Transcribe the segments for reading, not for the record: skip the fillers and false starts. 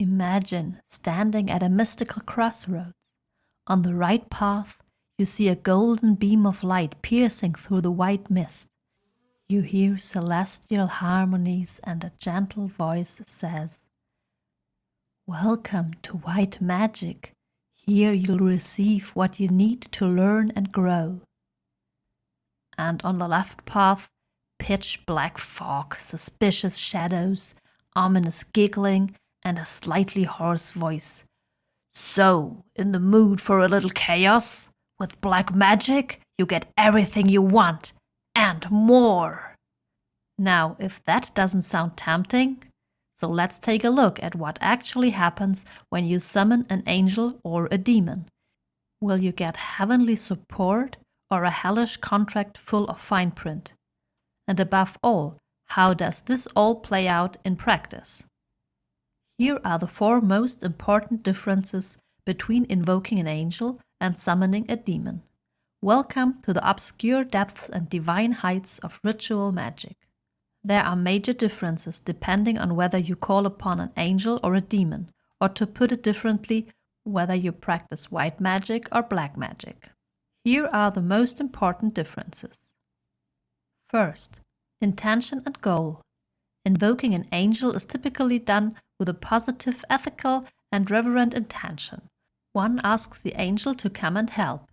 Imagine standing at a mystical crossroads. On the right path, you see a golden beam of light piercing through the white mist. You hear celestial harmonies and a gentle voice says, "Welcome to white magic. Here you'll receive what you need to learn and grow." And on the left path, pitch black fog, suspicious shadows, ominous giggling, and a slightly hoarse voice. "So, in the mood for a little chaos? With black magic, you get everything you want, and more." Now, if that doesn't sound tempting, so let's take a look at what actually happens when you summon an angel or a demon. Will you get heavenly support or a hellish contract full of fine print? And above all, how does this all play out in practice? Here are the 4 most important differences between invoking an angel and summoning a demon. Welcome to the obscure depths and divine heights of ritual magic. There are major differences depending on whether you call upon an angel or a demon, or to put it differently, whether you practice white magic or black magic. Here are the most important differences. First, intention and goal. Invoking an angel is typically done with a positive, ethical, and reverent intention. One asks the angel to come and help.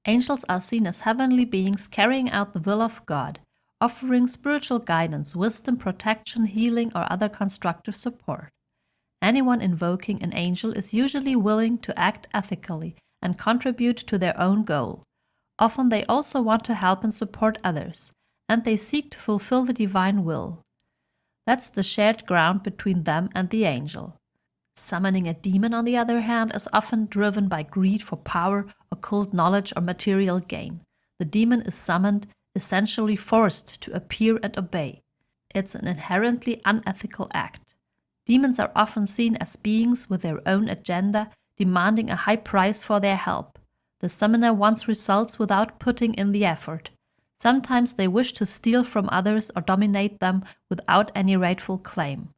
Angels are seen as heavenly beings carrying out the will of God, offering spiritual guidance, wisdom, protection, healing, or other constructive support. Anyone invoking an angel is usually willing to act ethically and contribute to their own goal. Often they also want to help and support others, and they seek to fulfill the divine will. That's the shared ground between them and the angel. Summoning a demon, on the other hand, is often driven by greed for power, occult knowledge, or material gain. The demon is summoned, essentially forced to appear and obey. It's an inherently unethical act. Demons are often seen as beings with their own agenda, demanding a high price for their help. The summoner wants results without putting in the effort. Sometimes they wish to steal from others or dominate them without any rightful claim.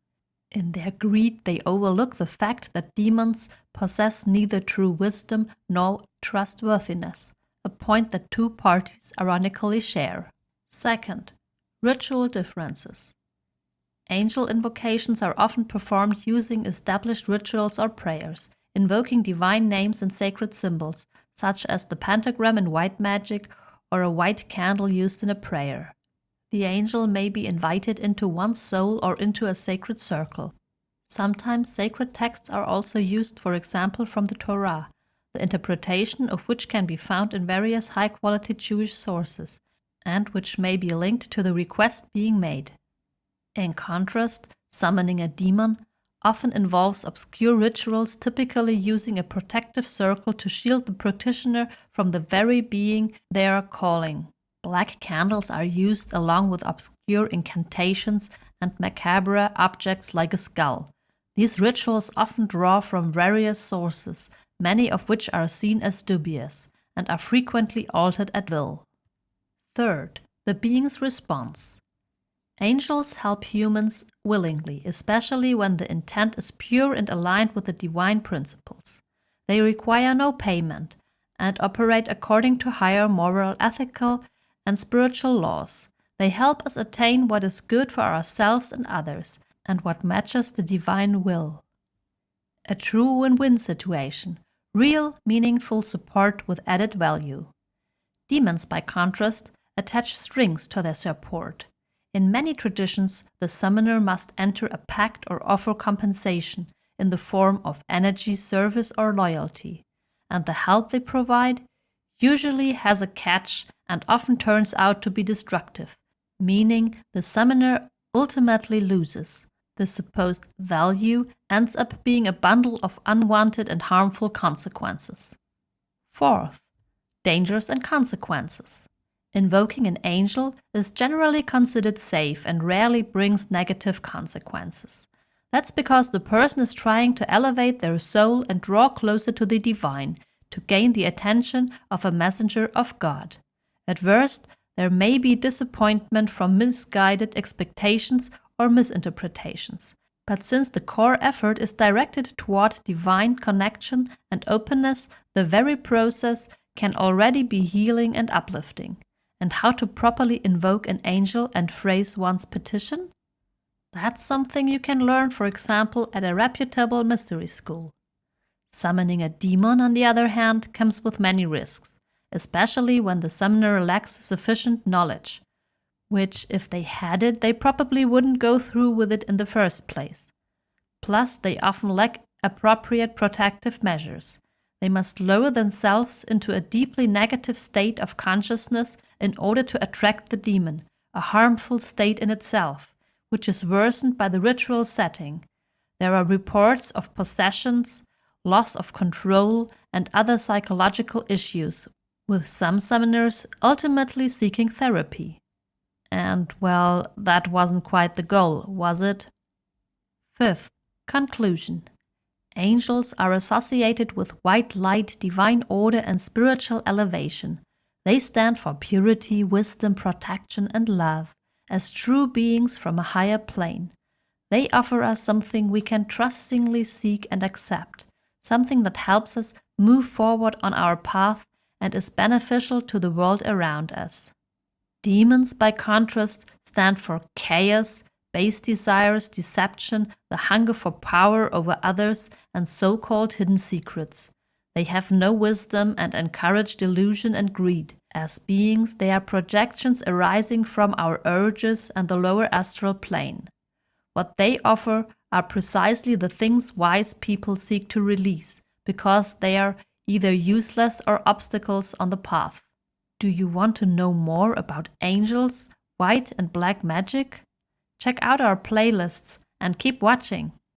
In their greed, they overlook the fact that demons possess neither true wisdom nor trustworthiness, a point that 2 parties ironically share. Second, ritual differences. Angel invocations are often performed using established rituals or prayers, invoking divine names and sacred symbols, such as the pentagram in white magic or a white candle used in a prayer. The angel may be invited into one's soul or into a sacred circle. Sometimes sacred texts are also used, for example from the Torah, the interpretation of which can be found in various high-quality Jewish sources, and which may be linked to the request being made. In contrast, summoning a demon often involves obscure rituals, typically using a protective circle to shield the practitioner from the very being they are calling. Black candles are used along with obscure incantations and macabre objects like a skull. These rituals often draw from various sources, many of which are seen as dubious, and are frequently altered at will. Third, the being's response. Angels help humans willingly, especially when the intent is pure and aligned with the divine principles. They require no payment and operate according to higher moral, ethical, and spiritual laws. They help us attain what is good for ourselves and others, and what matches the divine will. A true win-win situation, real, meaningful support with added value. Demons, by contrast, attach strings to their support. In many traditions, the summoner must enter a pact or offer compensation in the form of energy, service, or loyalty, and the help they provide usually has a catch and often turns out to be destructive, meaning the summoner ultimately loses. The supposed value ends up being a bundle of unwanted and harmful consequences. Fourth, dangers and consequences. Invoking an angel is generally considered safe and rarely brings negative consequences. That's because the person is trying to elevate their soul and draw closer to the divine, to gain the attention of a messenger of God. At worst, there may be disappointment from misguided expectations or misinterpretations. But since the core effort is directed toward divine connection and openness, the very process can already be healing and uplifting. And how to properly invoke an angel and phrase one's petition? That's something you can learn, for example, at a reputable mystery school. Summoning a demon, on the other hand, comes with many risks, especially when the summoner lacks sufficient knowledge, which, if they had it, they probably wouldn't go through with it in the first place. Plus, they often lack appropriate protective measures. They must lower themselves into a deeply negative state of consciousness in order to attract the demon, a harmful state in itself, which is worsened by the ritual setting. There are reports of possessions, loss of control, and other psychological issues, with some summoners ultimately seeking therapy. And, well, that wasn't quite the goal, was it? Fifth, conclusion. Angels are associated with white light, divine order, and spiritual elevation. They stand for purity, wisdom, protection, and love, as true beings from a higher plane. They offer us something we can trustingly seek and accept, something that helps us move forward on our path and is beneficial to the world around us. Demons, by contrast, stand for chaos, base desires, deception, the hunger for power over others, and so-called hidden secrets. They have no wisdom and encourage delusion and greed. As beings, they are projections arising from our urges and the lower astral plane. What they offer are precisely the things wise people seek to release, because they are either useless or obstacles on the path. Do you want to know more about angels, white and black magic? Check out our playlists and keep watching.